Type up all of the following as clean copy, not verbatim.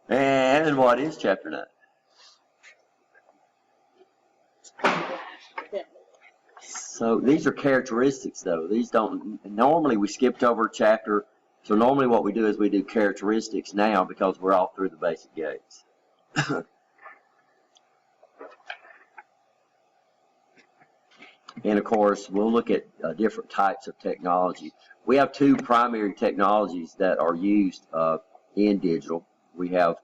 And what is chapter 9? So these are characteristics, though. These don't, normally we skipped over a chapter. So normally what we do is we do characteristics now because we're all through the basic gates. And of course, we'll look at different types of technology. We have two primary technologies that are used in digital. We have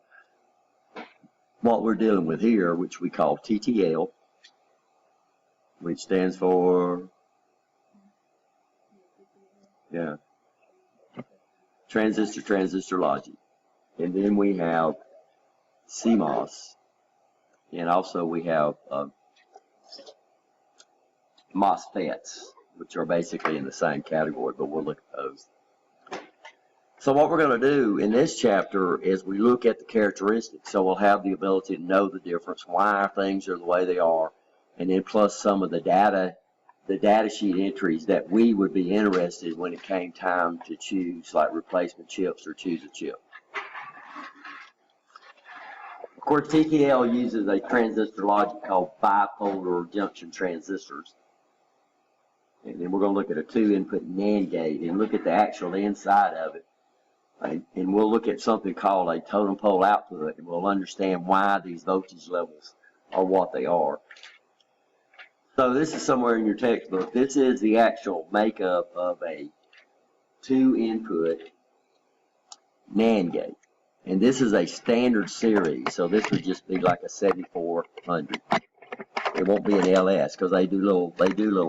what we're dealing with here, which we call TTL, which stands for, transistor logic. And then we have CMOS, and also we have MOSFETs, which are basically in the same category, but we'll look at those. So what we're going to do in this chapter is we look at the characteristics. So we'll have the ability to know the difference, why things are the way they are, and then plus some of the data sheet entries that we would be interested in when it came time to choose, like replacement chips or choose a chip. Of course, TTL uses a transistor logic called bipolar junction transistors. And then we're going to look at a 2-input NAND gate and look at the actual inside of it. And we'll look at something called a totem pole output, and we'll understand why these voltage levels are what they are. So this is somewhere in your textbook. This is the actual makeup of a 2-input NAND gate. And this is a standard series, so this would just be like a 7400. It won't be an LS because they do little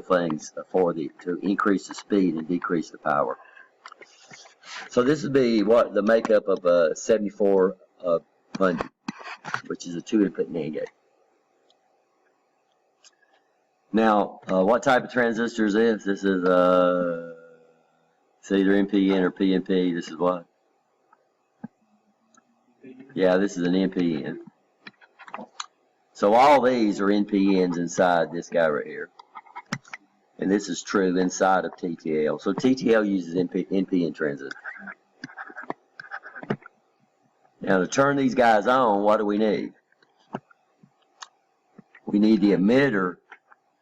things to increase the speed and decrease the power. So this would be what the makeup of a 7400, which is a 2-input NAND gate. Now, what type of transistor is this? This is it's either NPN or PNP. This is what? Yeah, this is an NPN. So all these are NPNs inside this guy right here. And this is true inside of TTL. So TTL uses NPN transistors. Now to turn these guys on, what do we need? We need the emitter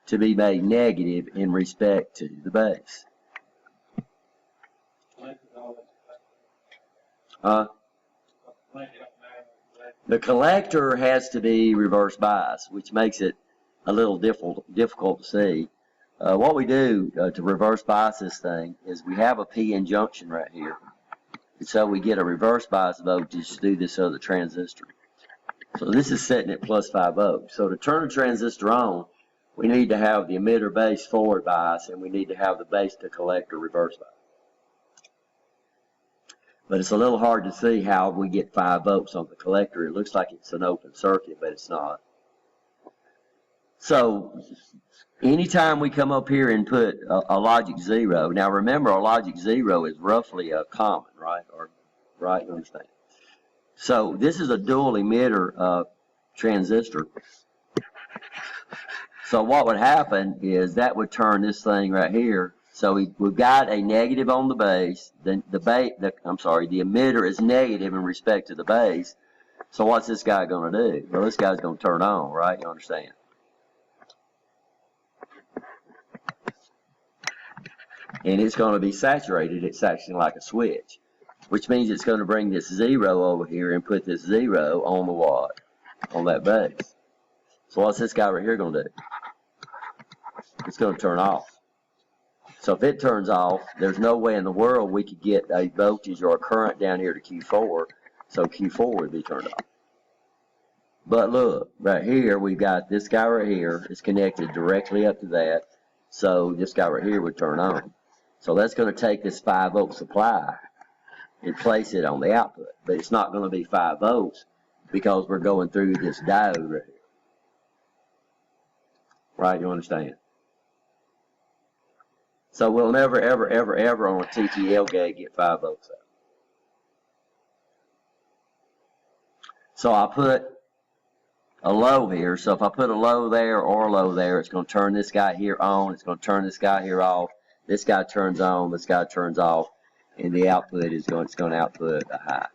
to be made negative in respect to the base. The collector has to be reverse bias, which makes it a little difficult to see. What we do to reverse bias this thing is we have a PN junction right here. And so we get a reverse bias voltage through this other transistor. So this is setting at plus 5 volts. So to turn a transistor on, we need to have the emitter base forward bias, and we need to have the base to collector reverse bias. But it's a little hard to see how we get 5 volts on the collector. It looks like it's an open circuit, but it's not. So anytime we come up here and put a logic 0, now remember a logic 0 is roughly a common, right? Right, you understand? So this is a dual emitter transistor. So what would happen is that would turn this thing right here. So we've got a negative on the base. Then the emitter is negative in respect to the base. So what's this guy going to do? Well, this guy's going to turn on, right? You understand? And it's going to be saturated. It's acting like a switch, which means it's going to bring this 0 over here and put this 0 on the what? On that base. So what's this guy right here going to do? It's going to turn off. So if it turns off, there's no way in the world we could get a voltage or a current down here to Q4, so Q4 would be turned off. But look, right here, we've got this guy right here is connected directly up to that, so this guy right here would turn on. So that's going to take this 5 volt supply and place it on the output, but it's not going to be 5 volts because we're going through this diode right here. Right, you understand? So we'll never, ever, ever, ever on a TTL gate get 5 volts out. So I put a low here. So if I put a low there or a low there, it's going to turn this guy here on. It's going to turn this guy here off. This guy turns on. This guy turns off. And the output is going to output a high.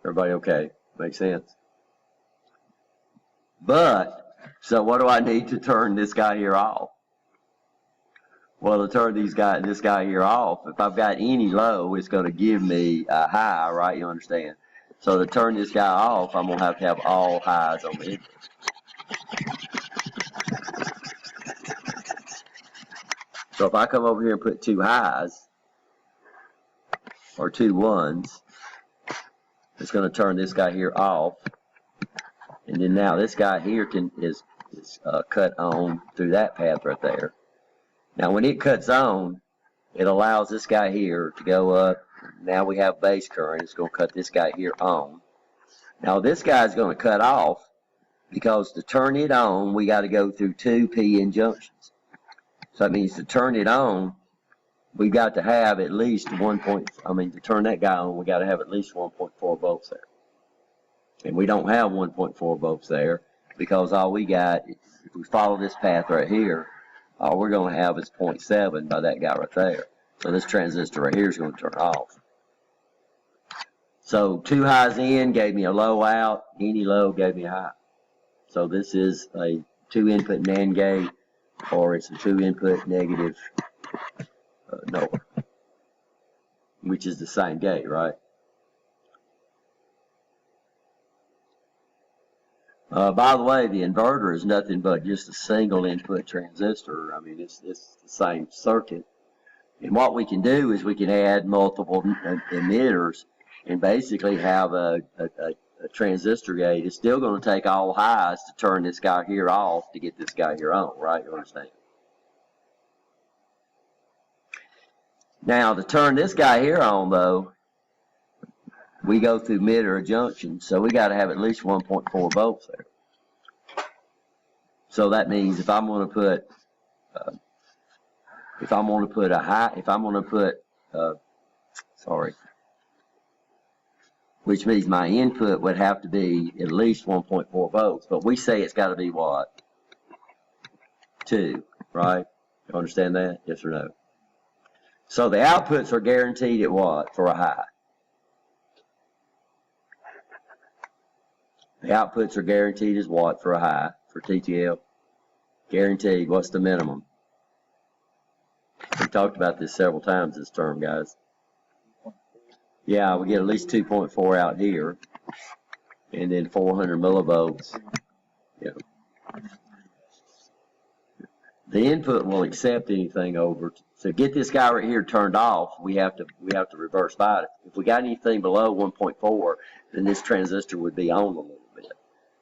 Everybody okay? Makes sense? But, so what do I need to turn this guy here off? Well, to turn this guy here off, if I've got any low, it's going to give me a high, right? You understand? So to turn this guy off, I'm going to have all highs on the input. So if I come over here and put two highs, or two ones, it's going to turn this guy here off. And then now this guy here is cut on through that path right there. Now when it cuts on, it allows this guy here to go up. Now we have base current. It's going to cut this guy here on. Now this guy is going to cut off because to turn it on, we got to go through two p-n junctions. So that means to turn it on, we got to have at least to turn that guy on, we got to have at least 1.4 volts there. And we don't have 1.4 volts there because all we got, if we follow this path right here, all we're going to have is 0.7 by that guy right there. So this transistor right here is going to turn off. So two highs in gave me a low out, any low gave me a high. So this is a 2-input NAND gate, or it's a 2-input negative NOR, which is the same gate, right? By the way, the inverter is nothing but just a single input transistor. I mean, it's the same circuit. And what we can do is we can add multiple emitters and basically have a transistor gate. It's still going to take all highs to turn this guy here off to get this guy here on, right? You understand? Now, to turn this guy here on, though, we go through mid or a junction, so we got to have at least 1.4 volts there. So that means if I'm going to put, which means my input would have to be at least 1.4 volts, but we say it's got to be what? 2, right? You understand that? Yes or no? So the outputs are guaranteed at what for a high? The outputs are guaranteed as what for a high, for TTL? Guaranteed. What's the minimum? We talked about this several times this term, guys. Yeah, we get at least 2.4 out here, and then 400 millivolts. Yeah. The input will accept anything over. So get this guy right here turned off. We have to reverse by it. If we got anything below 1.4, then this transistor would be on a little bit.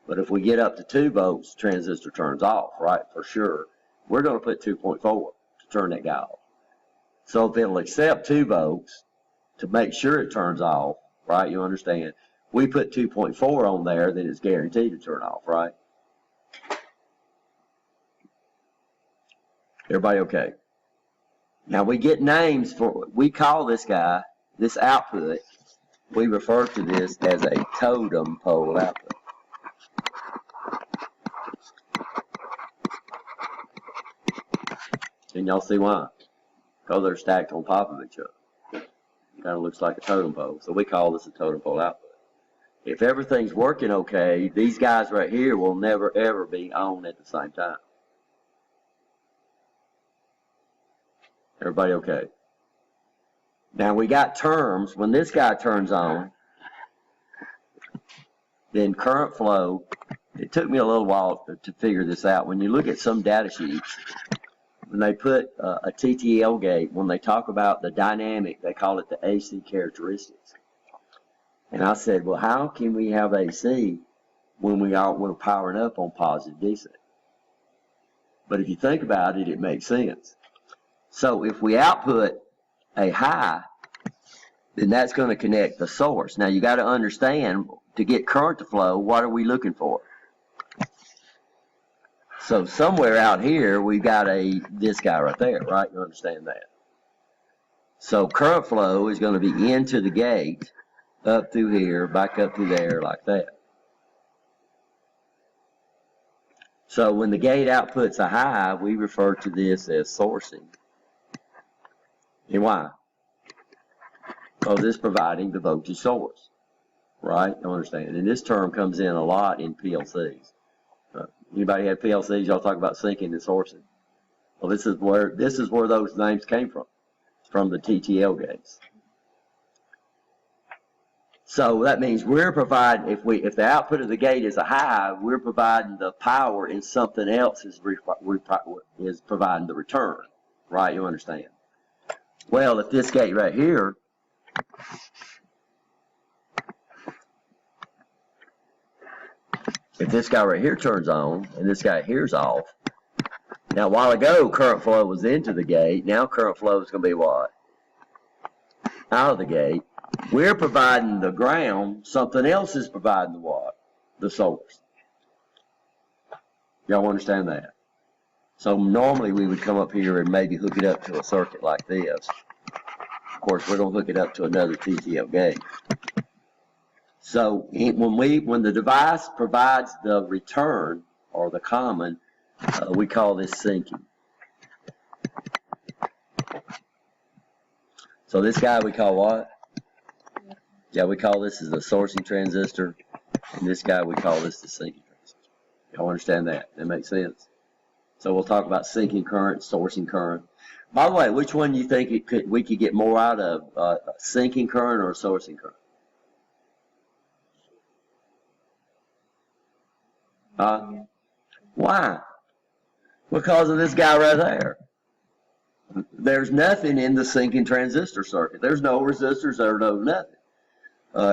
But if we get up to 2 volts, transistor turns off, right? For sure. We're going to put 2.4 to turn that guy off. So if it'll accept 2 volts to make sure it turns off, right? You understand? We put 2.4 on there, then it's guaranteed to turn off, right? Everybody okay? Now we get names for, we call this guy, this output, we refer to this as a totem pole output. Can y'all see why? Because they're stacked on top of each other. It kind of looks like a totem pole. So we call this a totem pole output. If everything's working okay, these guys right here will never ever be on at the same time. Everybody okay? Now we got terms. When this guy turns on, then current flow, it took me a little while to figure this out. When you look at some data sheets, when they put a TTL gate, when they talk about the dynamic, they call it the AC characteristics. And I said, well, how can we have AC when we're powering up on positive DC? But if you think about it, it makes sense. So if we output a high, then that's going to connect the source. Now you got to understand, to get current to flow, what are we looking for? So somewhere out here, we've got this guy right there, right? You understand that? So current flow is going to be into the gate, up through here, back up through there, like that. So when the gate outputs a high, we refer to this as sourcing. And why? Because it's providing the voltage source. right? You understand? And this term comes in a lot in PLCs. Anybody had PLCs? Y'all talk about syncing and sourcing. Well, this is where those names came from the TTL gates. So that means we're providing, if the output of the gate is a high, we're providing the power, and something else is providing the return, right? You understand? Well, if this gate right here, if this guy right here turns on and this guy here's off, now a while ago current flow was into the gate, now current flow is going to be what? Out of the gate. We're providing the ground, something else is providing the what? The source. Y'all understand that? So normally we would come up here and maybe hook it up to a circuit like this. Of course, we're going to hook it up to another TTL gate. So when the device provides the return or the common, we call this syncing. So this guy we call what? Yeah, we call this as the sourcing transistor, and this guy we call this the syncing transistor. Y'all understand that? That makes sense? So we'll talk about syncing current, sourcing current. By the way, which one do you think we could get more out of, syncing current or sourcing current? Why? Because of this guy right there. There's nothing in the syncing transistor circuit. There's no resistors, there's no nothing.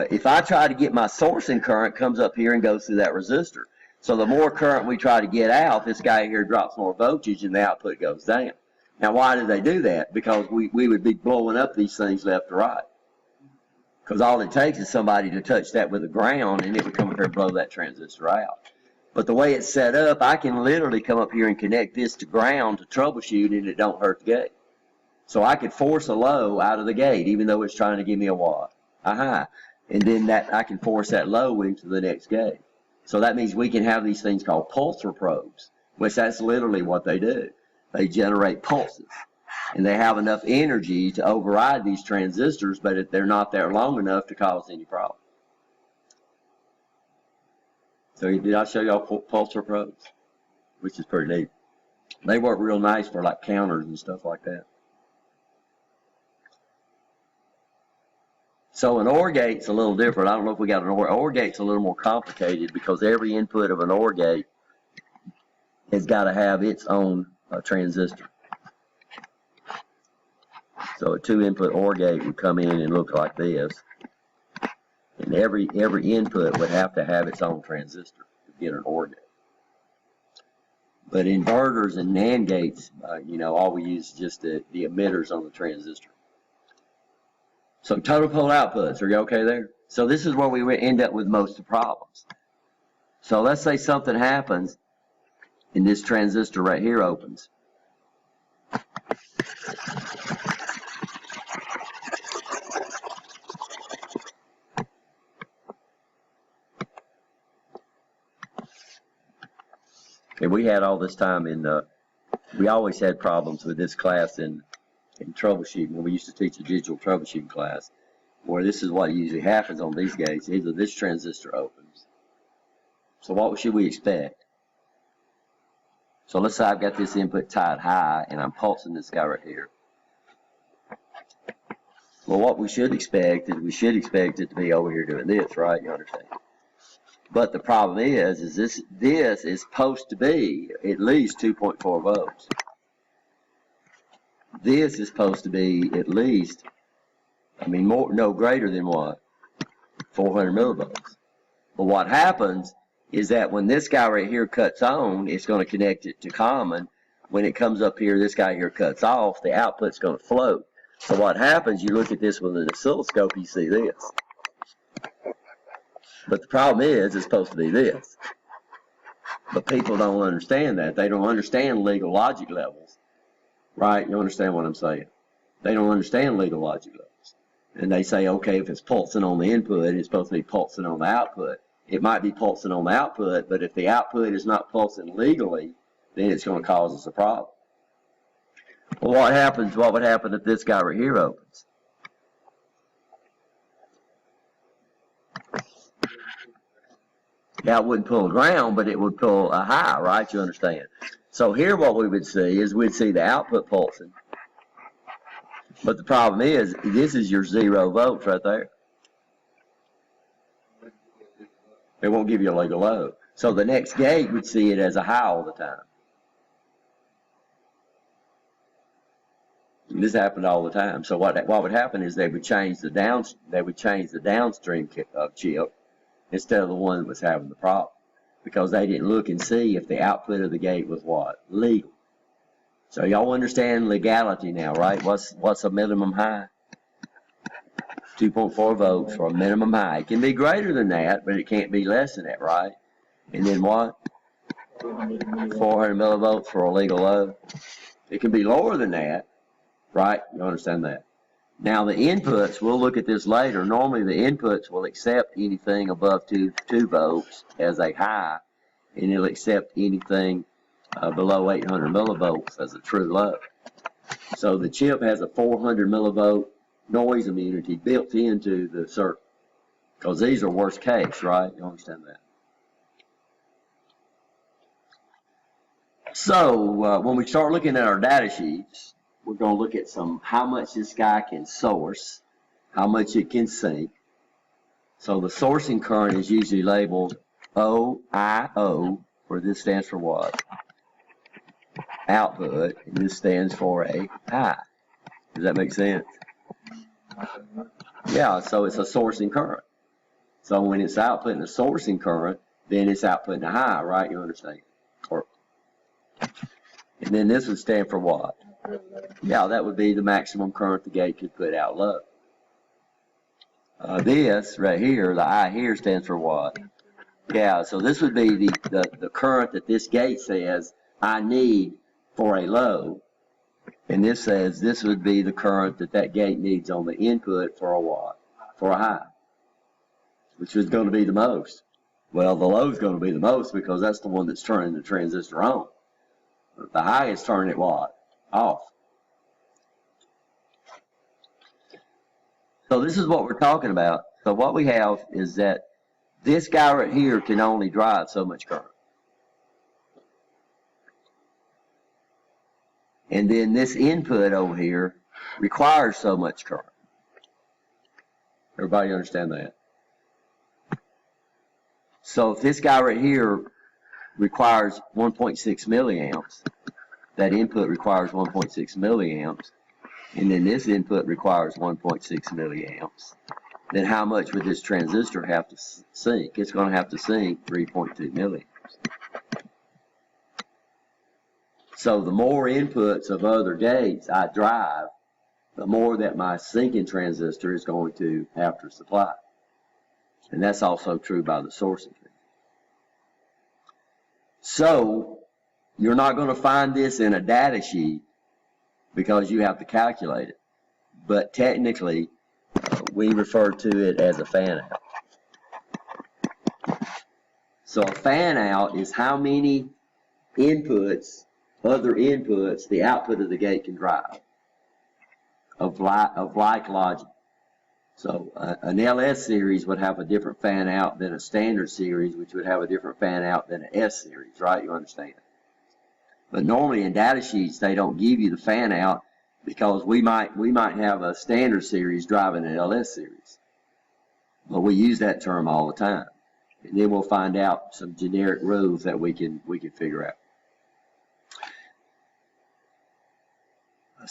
If I try to get my sourcing current, comes up here and goes through that resistor. So the more current we try to get out, this guy here drops more voltage and the output goes down. Now, why do they do that? Because we would be blowing up these things left to right. Because all it takes is somebody to touch that with the ground and it would come up here and blow that transistor out. But the way it's set up, I can literally come up here and connect this to ground to troubleshoot and it don't hurt the gate. So I could force a low out of the gate even though it's trying to give me a what? A high. And then I can force that low into the next gate. So that means we can have these things called pulsar probes, which that's literally what they do. They generate pulses. And they have enough energy to override these transistors, but they're not there long enough to cause any problem. So did I show y'all pulsar probes? Which is pretty neat. They work real nice for like counters and stuff like that. So an OR gate's a little different. I don't know if we got an OR gate's a little more complicated because every input of an OR gate has got to have its own transistor. So a 2-input OR gate would come in and look like this. And every input would have to have its own transistor to get an OR gate. But inverters and NAND gates, all we use is just the emitters on the transistor. So total pole outputs, are you okay there? So this is where we end up with most of the problems. So let's say something happens and this transistor right here opens. And we had all this time we always had problems with this class in troubleshooting. When we used to teach a digital troubleshooting class, where this is what usually happens on these gates. Either this transistor opens. So what should we expect? So let's say I've got this input tied high and I'm pulsing this guy right here. Well, what we should expect it to be over here doing this, right? You understand? But the problem is this is supposed to be at least 2.4 volts. This is supposed to be at least, no greater than what? 400 millivolts. But what happens is that when this guy right here cuts on, it's going to connect it to common. When it comes up here, this guy here cuts off, the output's going to float. So what happens, you look at this with an oscilloscope, you see this. But the problem is, it's supposed to be this. But people don't understand that. They don't understand legal logic levels. Right? You understand what I'm saying? They don't understand legal logic levels. And they say, okay, if it's pulsing on the input, it's supposed to be pulsing on the output. It might be pulsing on the output, but if the output is not pulsing legally, then it's going to cause us a problem. Well, what would happen if this guy right here opens? Now, it wouldn't pull ground, but it would pull a high, right? You understand? So here what we would see is we'd see the output pulsing. But the problem is, this is your 0 volts right there. It won't give you a legal low. So the next gate would see it as a high all the time. And this happened all the time. So what would happen is they would change the downstream chip instead of the one that was having the problem, because they didn't look and see if the output of the gate was what? Legal. So y'all understand legality now, right? What's a minimum high? 2.4 volts for a minimum high. It can be greater than that, but it can't be less than that, right? And then what? 400 millivolts for a legal low. It can be lower than that, right? You understand that? Now the inputs, we'll look at this later. Normally the inputs will accept anything above 2 volts as a high, and it'll accept anything below 800 millivolts as a true low. So the chip has a 400 millivolt noise immunity built into the circuit, because these are worst case, right? You understand that? So when we start looking at our data sheets, we're going to look at how much this guy can source, how much it can sink. So the sourcing current is usually labeled OIO, where this stands for what? Output, and this stands for a high. Does that make sense? Yeah, so it's a sourcing current. So when it's outputting a sourcing current, then it's outputting a high, right? You understand? And then this would stand for what? Yeah, that would be the maximum current the gate could put out low. This right here, the I here, stands for what? Yeah, so this would be the current that this gate says I need for a low. And this says this would be the current that gate needs on the input for a what? For a high. Which is going to be the most. Well, the low is going to be the most because that's the one that's turning the transistor on. The high is turning it what? Off. So this is what we're talking about. So what we have is that this guy right here can only drive so much current. And then this input over here requires so much current. Everybody understand that? So if this guy right here requires 1.6 milliamps, that input requires 1.6 milliamps, and then this input requires 1.6 milliamps, then how much would this transistor have to sink? It's going to have to sink 3.2 milliamps. So the more inputs of other gates I drive, the more that my sinking transistor is going to have to supply. And that's also true by the sourcing. So you're not going to find this in a data sheet because you have to calculate it. But technically, we refer to it as a fan out. So a fan out is how many inputs, other inputs, the output of the gate can drive of like logic. So an LS series would have a different fan out than a standard series, which would have a different fan out than an S series, right? You understand? But normally in data sheets, they don't give you the fan out because we might have a standard series driving an LS series. But we use that term all the time. And then we'll find out some generic rules that we can figure out. For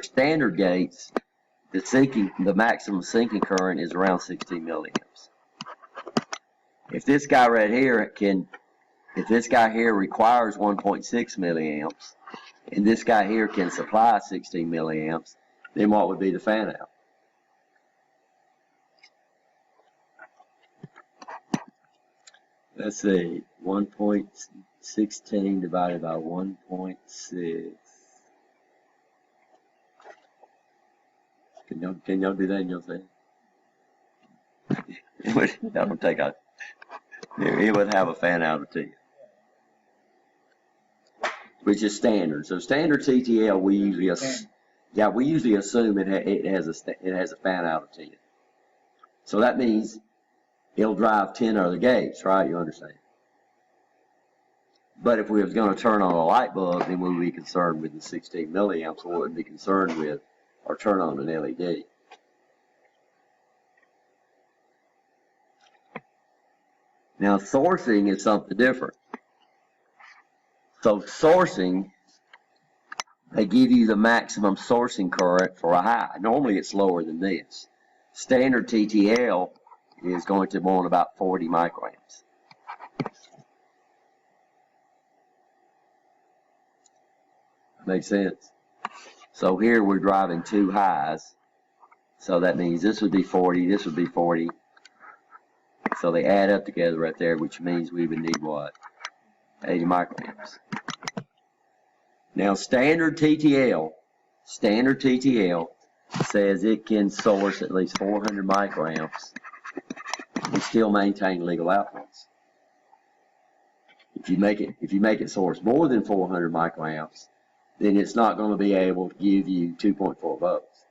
standard gates, the maximum sinking current is around 16 milliamps. If this guy right here requires 1.6 milliamps, and this guy here can supply 16 milliamps, then what would be the fan out? Let's see, 1.16 divided by 1.6. Can y'all do that in your thing? It would have a fan out of T, which is standard. So standard TTL, we usually assume it has a fan out of T. So that means it'll drive 10 other gates, right? You understand? But if we was going to turn on a light bulb, then we would be concerned with the 16 milliamps. We wouldn't be concerned with or turn on an LED. Now, sourcing is something different. So sourcing, they give you the maximum sourcing current for a high. Normally it's lower than this. Standard TTL is going to want about 40 microamps. Makes sense? So here we're driving two highs. So that means this would be 40, this would be 40. So they add up together right there, which means we would need what? 80 microamps. Now standard TTL says it can source at least 400 microamps and still maintain legal outputs. If you make it source more than 400 microamps, then it's not going to be able to give you 2.4 volts.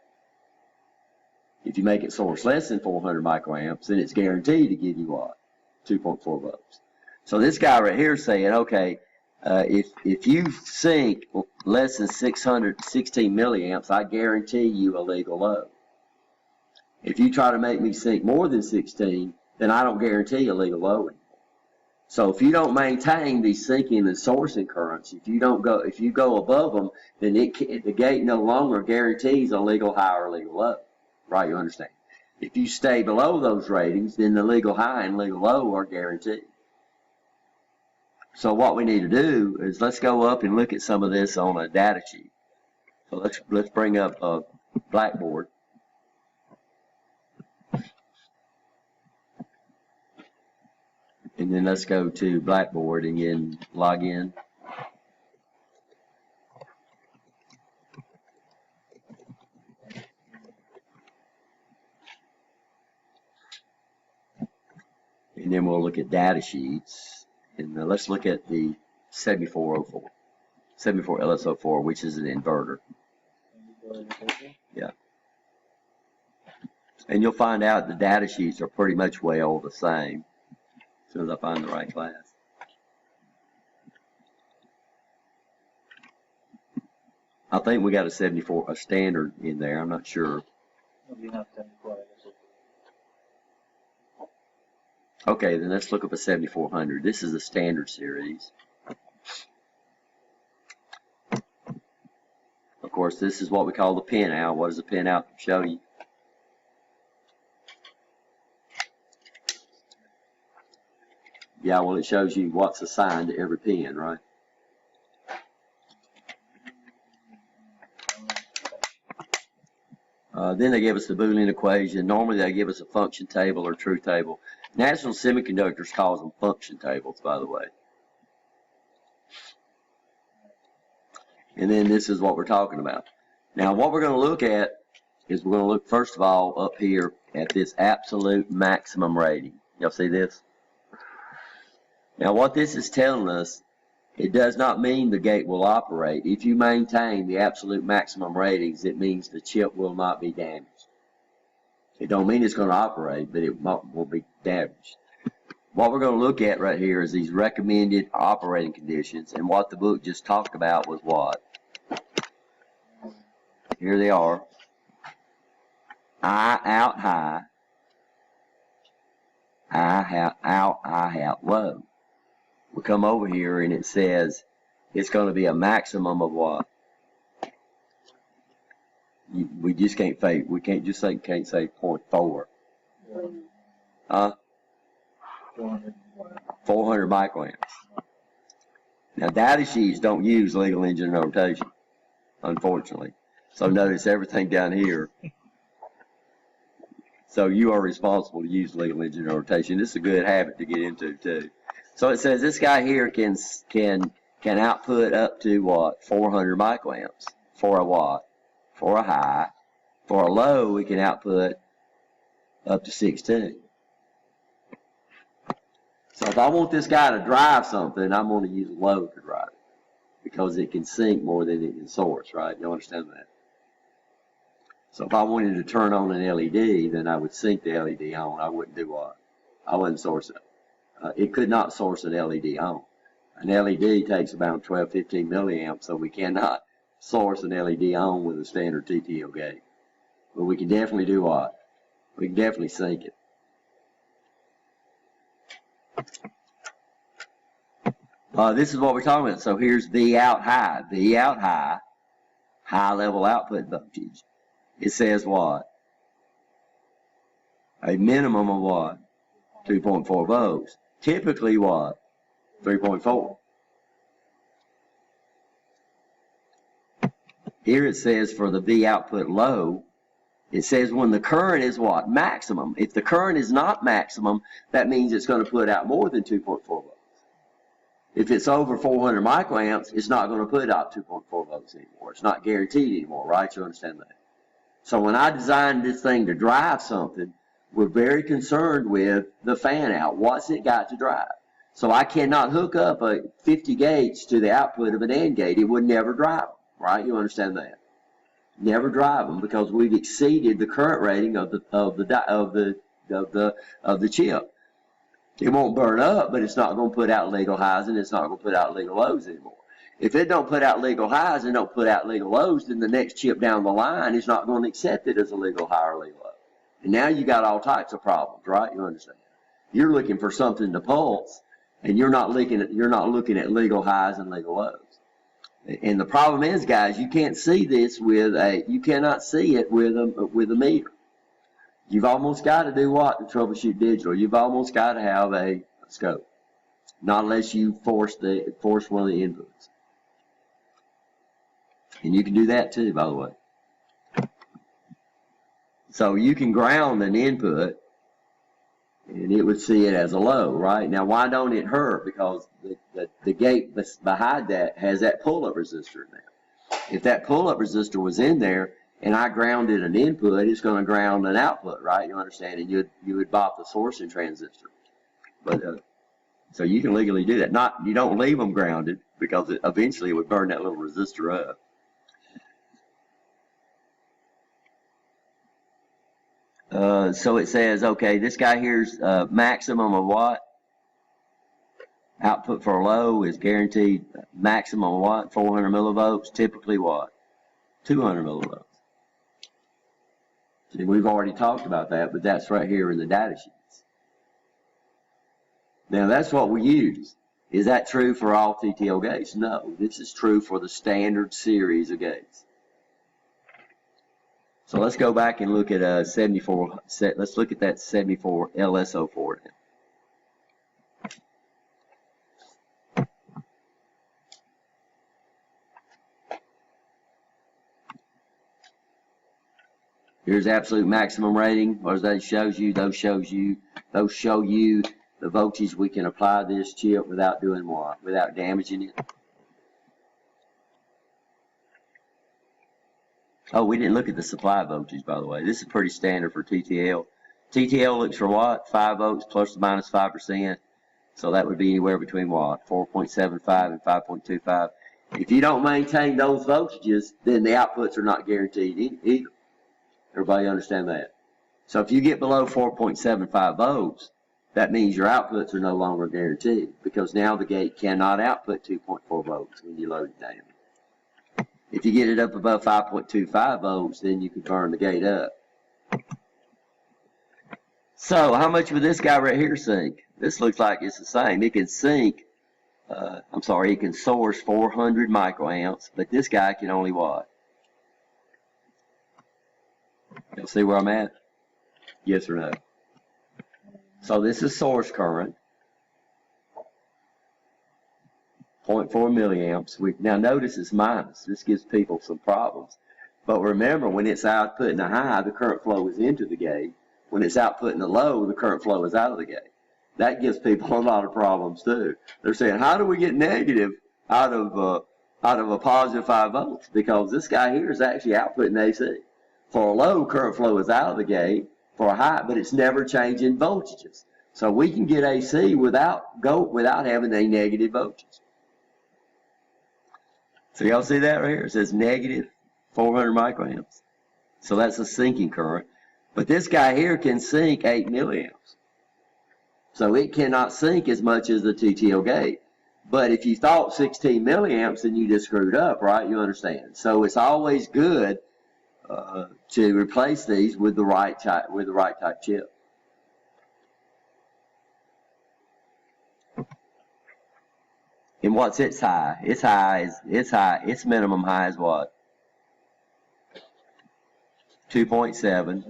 If you make it source less than 400 microamps, then it's guaranteed to give you what? 2.4 volts. So this guy right here is saying, okay, if you sink less than 616 milliamps, I guarantee you a legal load. If you try to make me sink more than 16, then I don't guarantee a legal load anymore. So if you don't maintain these sinking and sourcing currents, if you go above them, then the gate no longer guarantees a legal high or legal low. Right, you understand? If you stay below those ratings, then the legal high and legal low are guaranteed. So what we need to do is let's go up and look at some of this on a data sheet. So let's bring up a Blackboard. And then let's go to Blackboard and then log in. And then we'll look at data sheets. And let's look at the 7404, 74 LS04, which is an inverter. Yeah. And you'll find out the data sheets are pretty much well the same as soon as I find the right class. I think we got a 74, a standard in there. I'm not sure. Okay, then let's look up a 7400. This is a standard series. Of course, this is what we call the pinout. What does the pinout show you? Yeah, well, it shows you what's assigned to every pin, right? Then they give us the Boolean equation. Normally they give us a function table or truth table. National Semiconductors calls them function tables, by the way. And then this is what we're talking about. Now what we're going to look at is we're going to look first of all up here at this absolute maximum rating. Y'all see this? Now what this is telling us, it does not mean the gate will operate. If you maintain the absolute maximum ratings, it means the chip will not be damaged. It don't mean it's going to operate, but it will be damaged. What we're going to look at right here is these recommended operating conditions, and what the book just talked about was what? Here they are. I out high, I out low. We come over here and it says it's going to be a maximum of what? We just can't say, we can't just say, can't say 0.4. 400 microamps. Now data sheets don't use legal engineer notation, unfortunately. So notice everything down here. So you are responsible to use legal engineer notation. This is a good habit to get into too. So it says this guy here can output up to what? 400 microamps for a what? For a high. For a low, we can output up to 16. So if I want this guy to drive something, I'm going to use a load to drive it because it can sink more than it can source, right? You understand that? So if I wanted to turn on an LED, then I would sink the LED on. I wouldn't do what? I wouldn't source it. It could not source an LED on. An LED takes about 12, 15 milliamps, so we cannot source an LED on with a standard TTL gate. But we can definitely do what? We can definitely sync it. This is what we're talking about. So here's V out high. V out high, high level output voltage. It says what? A minimum of what? 2.4 volts. Typically what? 3.4. Here it says for the V output low, it says when the current is what? Maximum. If the current is not maximum, that means it's going to put out more than 2.4 volts. If it's over 400 microamps, it's not going to put out 2.4 volts anymore. It's not guaranteed anymore, right? You understand that? So when I designed this thing to drive something, we're very concerned with the fan out. What's it got to drive? So I cannot hook up a 50 gates to the output of an AND gate. It would never drive them, right? You understand that? Never drive them because we've exceeded the current rating of the chip. It won't burn up, but it's not going to put out legal highs and it's not going to put out legal lows anymore. If it don't put out legal highs and don't put out legal lows, then the next chip down the line is not going to accept it as a legal high or legal low. And now you got all types of problems, right? You understand? You're looking for something to pulse, and you're not looking at legal highs and legal lows. And the problem is, guys, you can't see this you cannot see it with a meter. You've almost got to do what to troubleshoot digital? You've almost got to have a scope, not unless you force one of the inputs. And you can do that too, by the way. So you can ground an input, and it would see it as a low, right? Now, why don't it hurt? Because the gate behind that has that pull-up resistor in there. If that pull-up resistor was in there, and I grounded an input, it's going to ground an output, right? You understand? And you would bop the sourcing transistor. But so you can legally do that. You don't leave them grounded because eventually it would burn that little resistor up. So it says, okay, this guy here's maximum of what? Output for low is guaranteed maximum of what? 400 millivolts. Typically what? 200 millivolts. See, we've already talked about that, but that's right here in the data sheets. Now that's what we use. Is that true for all TTL gates? No, this is true for the standard series of gates. So let's go back and look at 74. Let's look at that 74 LS04 now. Here's absolute maximum rating. What does that show you? Those show you the voltage we can apply this chip without doing what? Without damaging it. Oh, we didn't look at the supply voltage, by the way. This is pretty standard for TTL. TTL looks for what? 5 volts plus or minus 5%. So that would be anywhere between what? 4.75 and 5.25. If you don't maintain those voltages, then the outputs are not guaranteed either. Everybody understand that? So if you get below 4.75 volts, that means your outputs are no longer guaranteed because now the gate cannot output 2.4 volts when you load it down. If you get it up above 5.25 volts, then you can turn the gate up. So how much would this guy right here sync? This looks like it's the same. It can sync, it can source 400 microamps, but this guy can only what? You'll see where I'm at? Yes or no? So this is source current. 0.4 milliamps. Now notice it's minus. This gives people some problems. But remember, when it's outputting a high, the current flow is into the gate. When it's outputting a low, the current flow is out of the gate. That gives people a lot of problems too. They're saying, how do we get negative out of a positive 5 volts? Because this guy here is actually outputting AC. For a low, current flow is out of the gate. For a high, but it's never changing voltages. So we can get AC without having a negative voltage. So y'all see that right here? It says negative 400 microamps. So that's a sinking current. But this guy here can sink 8 milliamps. So it cannot sink as much as the TTL gate. But if you thought 16 milliamps, then you just screwed up, right? You understand. So it's always good to replace these with the right type chip. And what's its high? Its minimum high is what? 2.7.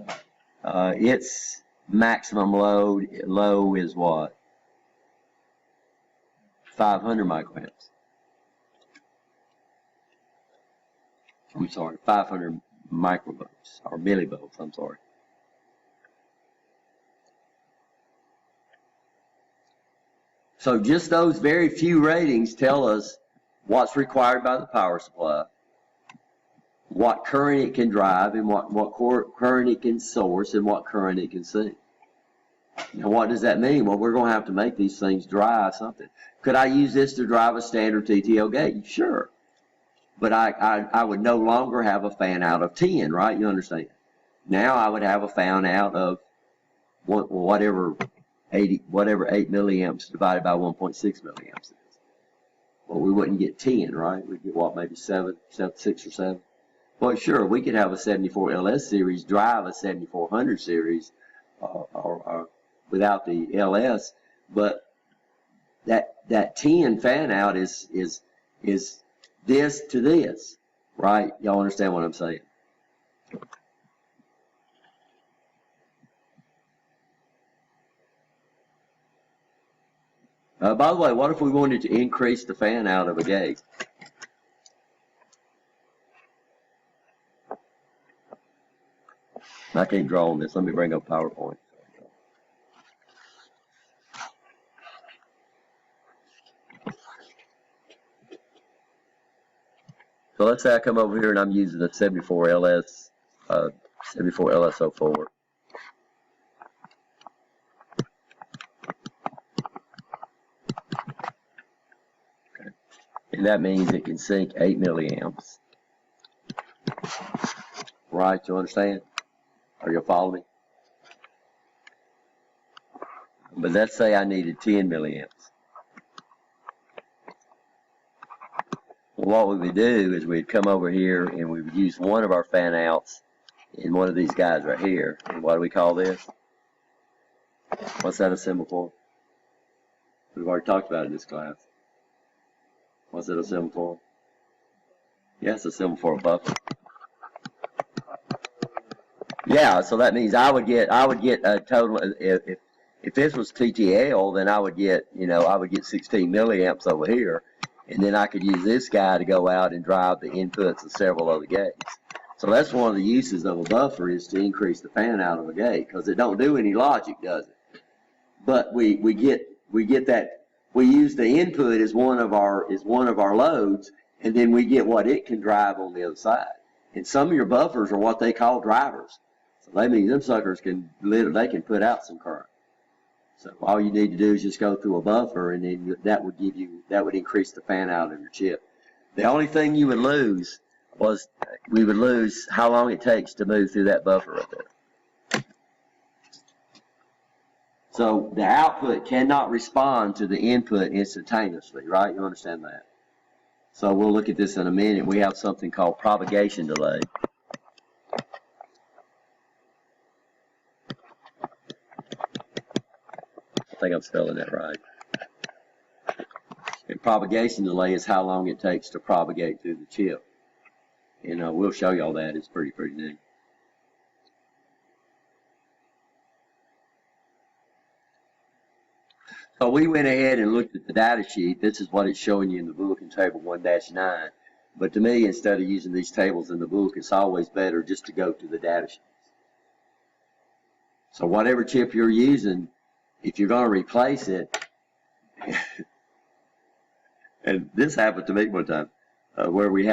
Its maximum low is what? 500 microamps. I'm sorry, 500 microvolts or millivolts. I'm sorry. So just those very few ratings tell us what's required by the power supply, what current it can drive, and what current it can source, and what current it can see. Now, what does that mean? Well, we're going to have to make these things drive something. Could I use this to drive a standard TTL gate? Sure. But I would no longer have a fan out of 10, right? You understand? Now I would have a fan out of whatever 8 milliamps divided by 1.6 milliamps is. Well, we wouldn't get 10, right? We'd get what, maybe 6 or 7? Well, sure, we could have a 74LS series drive a 7400 series or without the LS, but that 10 fan out is this to this, right? Y'all understand what I'm saying? By the way, what if we wanted to increase the fan out of a gate? I can't draw on this. Let me bring up PowerPoint. So let's say I come over here and I'm using the 74LS 74LS04. Okay. And that means it can sink 8 milliamps. Right, you understand? Are you following me? But let's say I needed 10 milliamps. Well, what we would do is we'd come over here and we would use one of our fan outs in one of these guys right here. And what do we call this? What's that a symbol for? We've already talked about it in this class. What's it a symbol for? Yeah, it's a symbol for a buffer. Yeah, so that means I would get a total, if this was TTL, then I would get 16 milliamps over here, and then I could use this guy to go out and drive the inputs of several other gates. So that's one of the uses of a buffer, is to increase the fan out of a gate, because it don't do any logic, does it? But we get that, we use the input as one of our loads, and then we get what it can drive on the other side. And some of your buffers are what they call drivers. So that means them suckers can put out some current. So all you need to do is just go through a buffer, and then that would increase the fan out of your chip. The only thing you would lose was we would lose how long it takes to move through that buffer right there. So the output cannot respond to the input instantaneously, right? You understand that? So we'll look at this in a minute. We have something called propagation delay. I think I'm spelling that right. And propagation delay is how long it takes to propagate through the chip. And we'll show y'all that. It's pretty neat. So we went ahead and looked at the data sheet. This is what it's showing you in the book in table 1-9. But to me, instead of using these tables in the book, it's always better just to go to the data sheets. So whatever chip you're using, if you're going to replace it, and this happened to me one time, where we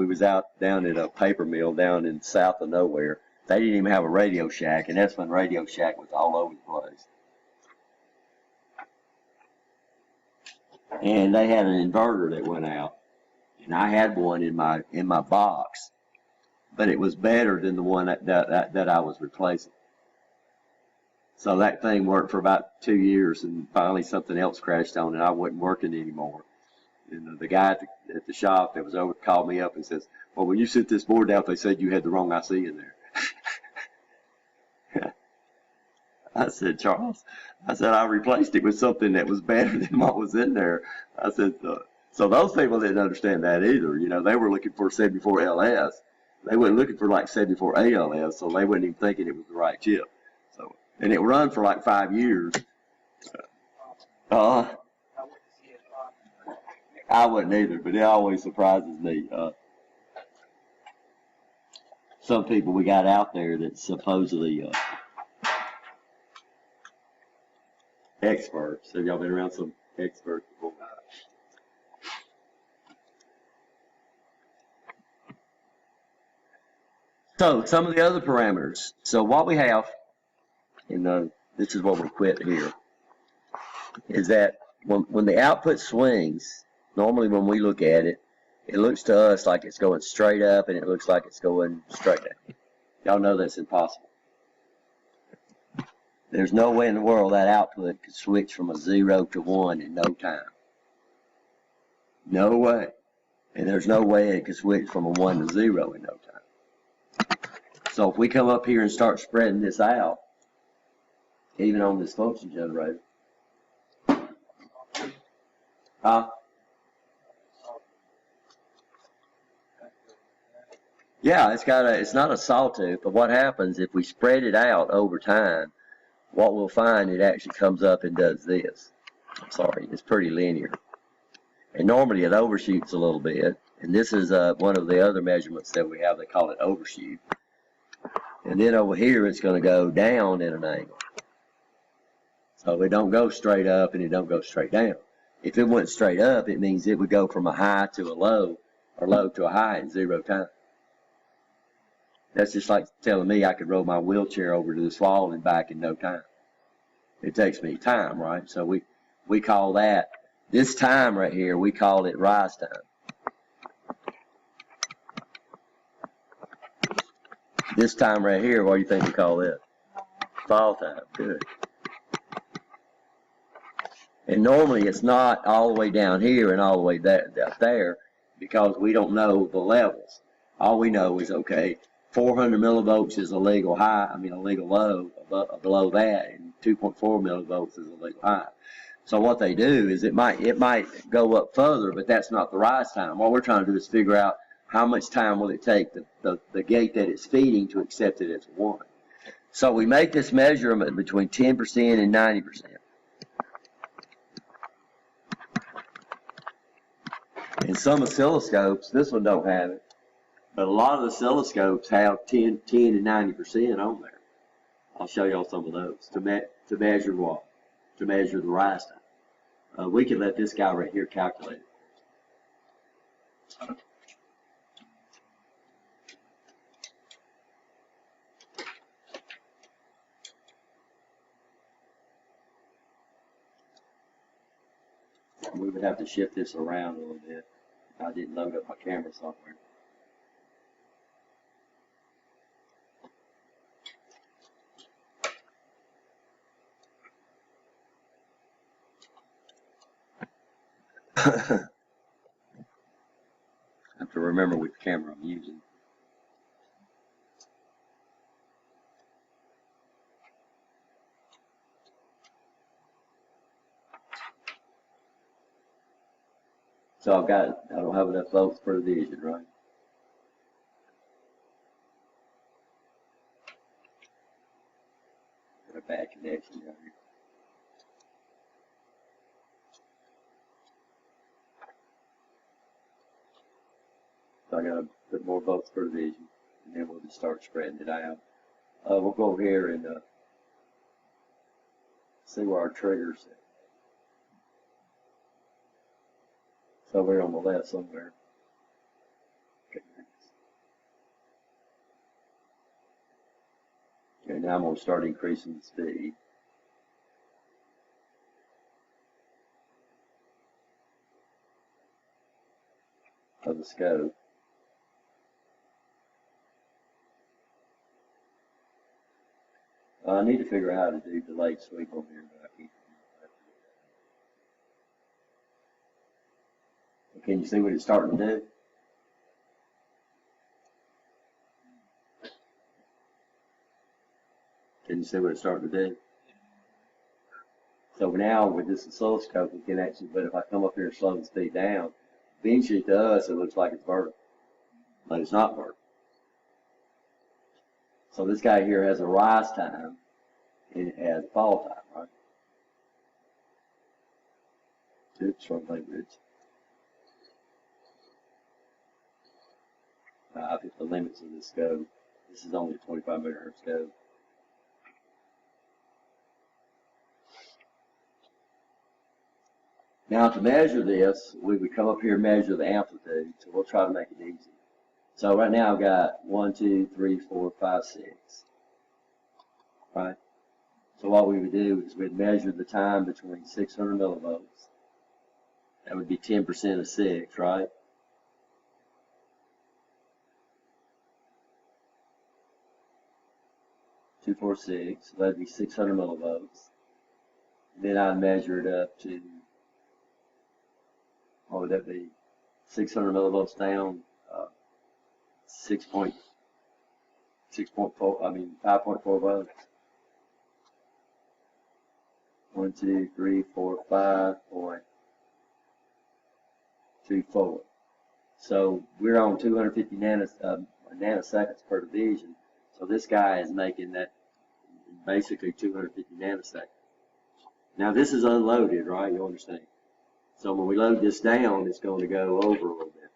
was out down at a paper mill down in south of nowhere. They didn't even have a Radio Shack, and that's when Radio Shack was all over the place. And they had an inverter that went out, and I had one in my box, but it was better than the one that I was replacing. So that thing worked for about 2 years, and finally something else crashed on it. I wasn't working anymore. And the guy at the shop that was over called me up and says, "Well, when you sent this board out, they said you had the wrong IC in there." I said, "Charles," I said, "I replaced it with something that was better than what was in there." I said, so those people didn't understand that either. You know, they were looking for 74 LS. They weren't looking for like 74 ALS, so they weren't even thinking it was the right chip. So, and it run for like 5 years. Uh, I wouldn't either, but it always surprises me. Some people we got out there that supposedly experts. Have y'all been around some experts before? So some of the other parameters. So what we have, and this is what we quit here, is that when the output swings, normally when we look at it, it looks to us like it's going straight up and it looks like it's going straight down. Y'all know that's impossible. There's no way in the world that output could switch from a 0 to 1 in no time. No way. And there's no way it could switch from a 1 to 0 in no time. So if we come up here and start spreading this out, even on this function generator, yeah, it's not a sawtooth, but what happens if we spread it out over time, what we'll find, it actually comes up and does this. I'm sorry, it's pretty linear. And normally it overshoots a little bit, and this is one of the other measurements that we have. They call it overshoot. And then over here it's going to go down in an angle. So it don't go straight up and it don't go straight down. If it went straight up, it means it would go from a high to a low, or low to a high in 0 time. That's just like telling me I could roll my wheelchair over to this wall and back in no time. It takes me time, right? So we call that, this time right here, we call it rise time. This time right here, what do you think we call it? Fall time. Good. And normally it's not all the way down here and all the way up there because we don't know the levels. All we know is, okay, 400 millivolts is a legal high, a legal low below that, and 2.4 millivolts is a legal high. So what they do is it might go up further, but that's not the rise time. What we're trying to do is figure out how much time will it take the gate that it's feeding to accept it as 1. So we make this measurement between 10% and 90%. In some oscilloscopes, this one don't have it, but a lot of the oscilloscopes have 10 and 90% on there. I'll show y'all some of those to measure what? To measure the rise time. We can let this guy right here calculate it. We would have to shift this around a little bit. I didn't load up my camera somewhere. I have to remember which camera I'm using. So I don't have enough volts per division, right? Got a bad connection down here. So I gotta put more volts per division, and then we'll just start spreading it out. We'll go over here and see where our trigger's at. It's over here on the left somewhere. Okay, now I'm going to start increasing the speed. Of the scope. I need to figure out how to do delayed sweep on here, but I can't. Can you see what it's starting to do? Can you see what it's starting to do? So now with this oscilloscope, we can actually, but if I come up here and slow the speed down, eventually to us it looks like it's vertical, but it's not vertical. So this guy here has a rise time and it has fall time, right? Oops, wrong language. I've hit the limits of this scope. This is only a 25 megahertz scope. Now to measure this, we would come up here and measure the amplitude. So we'll try to make it easy. So right now I've got 1, 2, 3, 4, 5, 6. Right? So what we would do is we'd measure the time between 600 millivolts. That would be 10% of 6, right? Two, 4, 6. So that'd be 600 millivolts. Then I'd measure it up to, what would that be? 600 millivolts down, 5.4 volts. 1, 2, 3, 4, 5.24. So we're on 250 nanoseconds per division. So this guy is making that basically 250 nanoseconds. Now this is unloaded, right? You understand? So when we load this down, it's going to go over a little bit.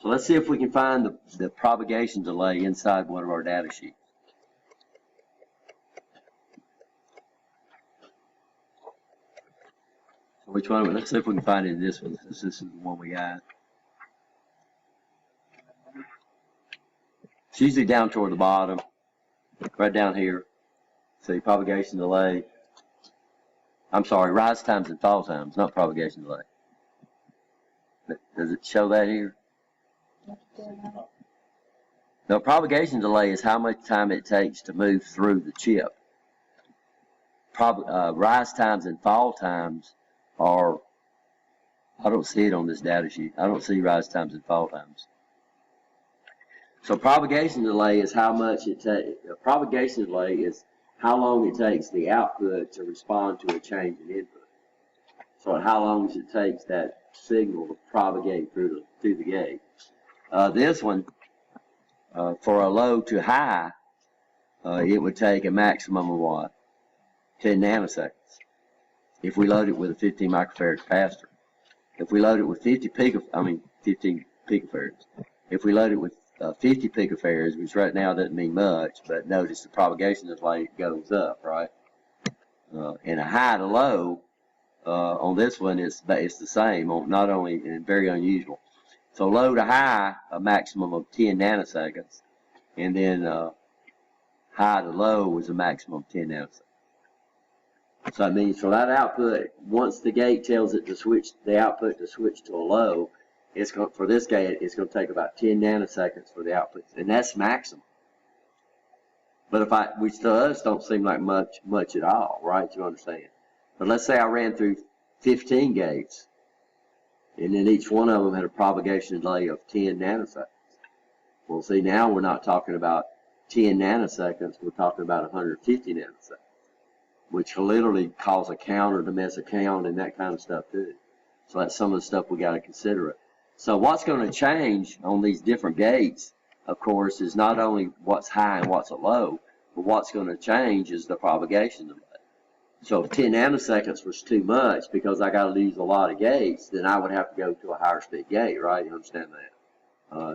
So let's see if we can find the propagation delay inside one of our data sheets. So which one? Let's see if we can find it in this one, since this is the one we got. It's usually down toward the bottom, right down here. See, propagation delay. I'm sorry, rise times and fall times, not propagation delay. Does it show that here? No, propagation delay is how much time it takes to move through the chip. Rise times and fall times are, I don't see it on this data sheet. I don't see rise times and fall times. So propagation delay is how much it takes. Propagation delay is how long it takes the output to respond to a change in input. So how long does it take that signal to propagate through the gate? This one, for a low to high, it would take a maximum of what? 10 nanoseconds. If we load it with a 15 microfarad capacitor. If we load it with 15 picofarads. If we load it with 50 picofarads, which right now doesn't mean much, but notice the propagation delay goes up, right? And a high to low on this one is the same, not only, and very unusual. So low to high, a maximum of 10 nanoseconds, and then high to low is a maximum of 10 nanoseconds. So that means for that output, once the gate tells it to switch the output to switch to a low, it's going, for this gate, it's going to take about 10 nanoseconds for the output, and that's maximum. But which to us don't seem like much at all, right? You understand? But let's say I ran through 15 gates, and then each one of them had a propagation delay of 10 nanoseconds. Well, see, now we're not talking about 10 nanoseconds, we're talking about 150 nanoseconds, which will literally cause a counter to miss a count and that kind of stuff too. So that's some of the stuff we got to consider it. So what's going to change on these different gates, of course, is not only what's high and what's low, but what's going to change is the propagation delay. So if 10 nanoseconds was too much because I got to use a lot of gates, then I would have to go to a higher speed gate, right? You understand that?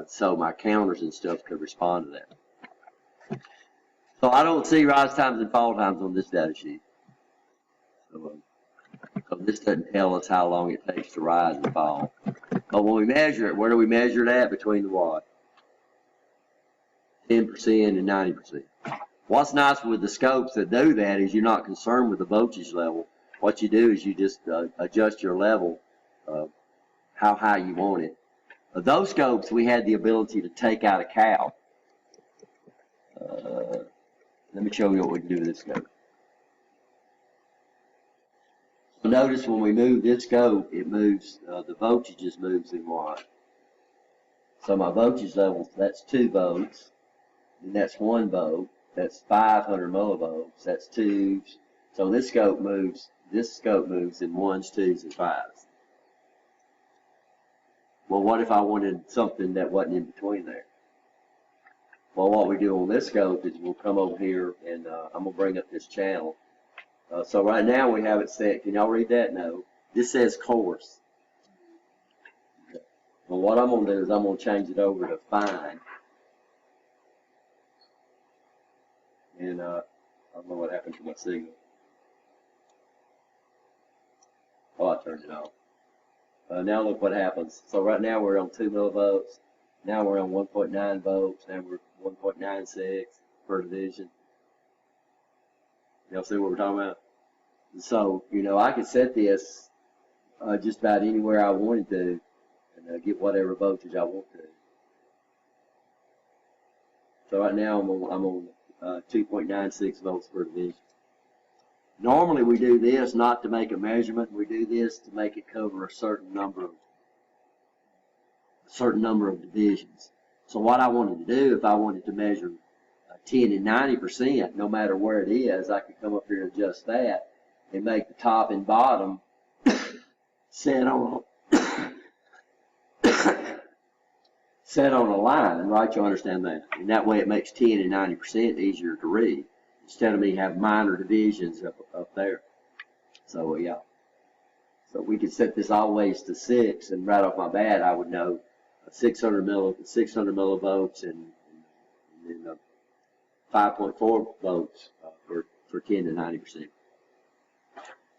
So my counters and stuff could respond to that. So I don't see rise times and fall times on this data sheet. So this doesn't tell us how long it takes to rise and fall. But when we measure it, where do we measure it at? Between the what? 10% and 90%. What's nice with the scopes that do that is you're not concerned with the voltage level. What you do is you just adjust your level, how high you want it. Those scopes, we had the ability to take out a cow. Let me show you what we can do with this scope. Notice when we move this scope, it moves, the voltages moves in watt. So my voltage level, that's 2 volts, and that's 1 volt, that's 500 millivolts, that's 2. So this scope moves in 1s, 2s, and 5s. Well, what if I wanted something that wasn't in between there? Well, what we do on this scope is we'll come over here and I'm going to bring up this channel. So right now we have it set. Can y'all read that? No. This says coarse. Okay. Well, what I'm going to do is I'm going to change it over to fine. And I don't know what happened to my signal. Oh, I turned it off. Now look what happens. So right now we're on 2 millivolts. Now we're on 1.9 volts. Now we're 1.96 per division. Y'all see what we're talking about? So, you know, I could set this just about anywhere I wanted to and get whatever voltage I want to. So right now I'm on 2.96 volts per division. Normally we do this not to make a measurement. We do this to make it cover a certain number of divisions. So what I wanted to do, if I wanted to measure 10 and 90%, no matter where it is, I could come up here and adjust that and make the top and bottom set on a line, right? You understand that? And that way it makes 10 and 90% easier to read instead of me having minor divisions up there. So yeah. So we could set this always to 6, and right off my bat I would know 600 millivolts and 5.4 volts for 10 to 90%.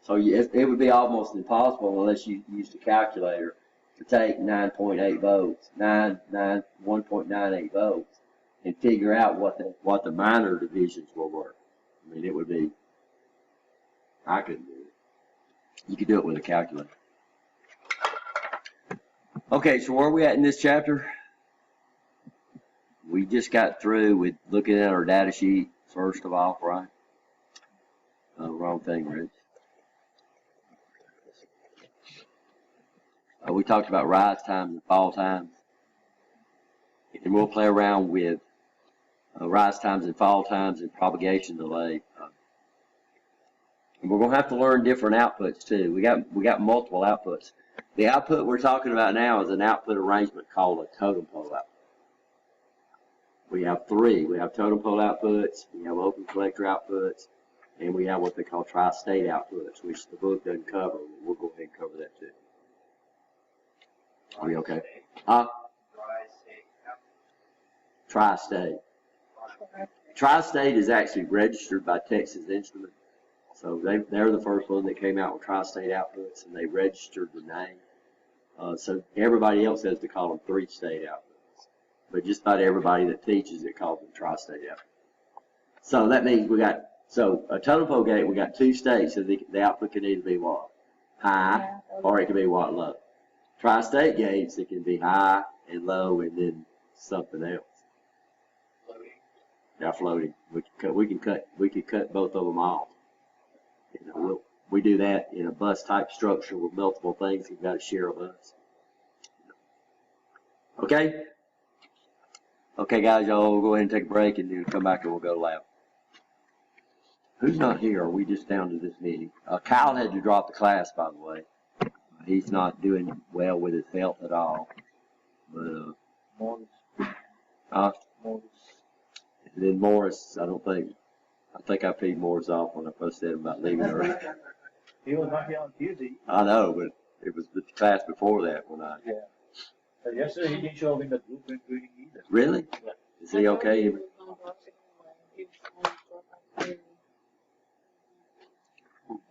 So it would be almost impossible unless you used a calculator to take 9.8 volts, 1.98 volts, and figure out what the minor divisions were. I mean, it would be, I couldn't do it. You could do it with a calculator. Okay, so where are we at in this chapter? We just got through with looking at our data sheet first of all, right? Wrong thing, Rich. We talked about rise times and fall times. And we'll play around with rise times and fall times and propagation delay. And we're going to have to learn different outputs too. We got multiple outputs. The output we're talking about now is an output arrangement called a totem pole output. We have 3. We have totem pole outputs, we have open collector outputs, and we have what they call tri-state outputs, which the book doesn't cover. We'll go ahead and cover that too. Are you okay? Tri-state. Tri-state is actually registered by Texas Instruments. So they're the first one that came out with tri-state outputs, and they registered the name. So everybody else has to call them 3-state outputs. But just about everybody that teaches it calls them tri-state outputs. So that means a totem pole gate, we got 2 states, so the output can either be what? High, or it can be what? Low. Tri-state gates, it can be high and low and then something else. Floating. Yeah, floating. We could cut both of them off. You know, we do that in a bus type structure with multiple things. We've got to share a bus. Okay? Okay, guys, y'all, we'll go ahead and take a break and then come back and we'll go lab. Who's not here? Are we just down to this meeting? Kyle had to drop the class, by the way. He's not doing well with his health at all. But, Morris. And then Morris, I think I paid Morris off when I posted him about leaving early. He was not here on Tuesday. I know, but it was the class before that when I. Yeah. But yesterday he didn't show up in the blueprint reading either. Really? Yeah. Is he okay?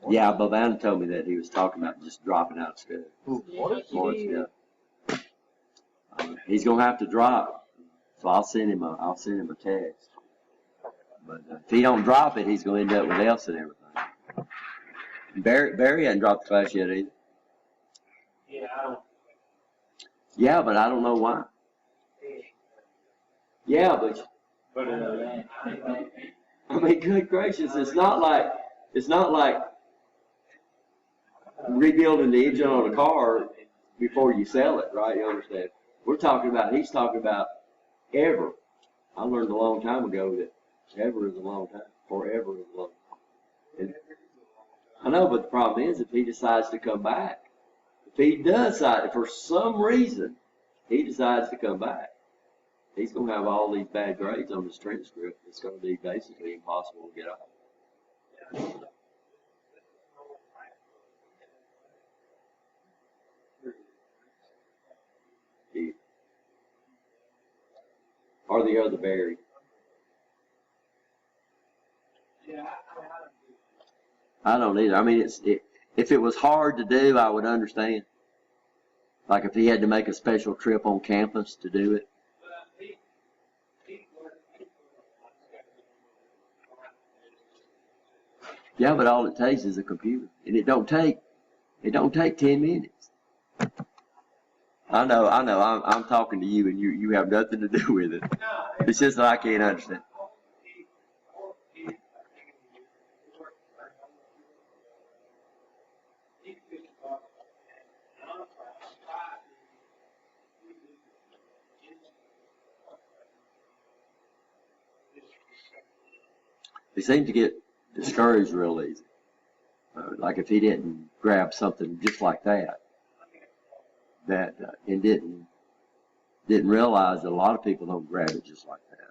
Yeah, Bovana told me that he was talking about just dropping out of school. Morris, yeah. He's gonna have to drop, so I'll send him a text. But if he don't drop it, he's gonna end up with Elsa and everything. Barry hasn't dropped the class yet either. Yeah, I don't. Yeah, but I don't know why. Yeah, but I mean, good gracious, it's not like rebuilding the engine on a car before you sell it, right? You understand? He's talking about ever. I learned a long time ago that ever is a long time. Forever is a long time. And I know, but the problem is if he decides to come back, if he does decide, for some reason, he decides to come back, he's going to have all these bad grades on his transcript. It's going to be basically impossible to get off. Or the other Barry. I don't either. I mean, if it was hard to do, I would understand. Like if he had to make a special trip on campus to do it. Yeah, but all it takes is a computer, and it don't take 10 minutes. I know. I'm talking to you, and you have nothing to do with it. It's just that I can't understand. He seemed to get discouraged real easy. Like if he didn't grab something just like that, and didn't realize that a lot of people don't grab it just like that.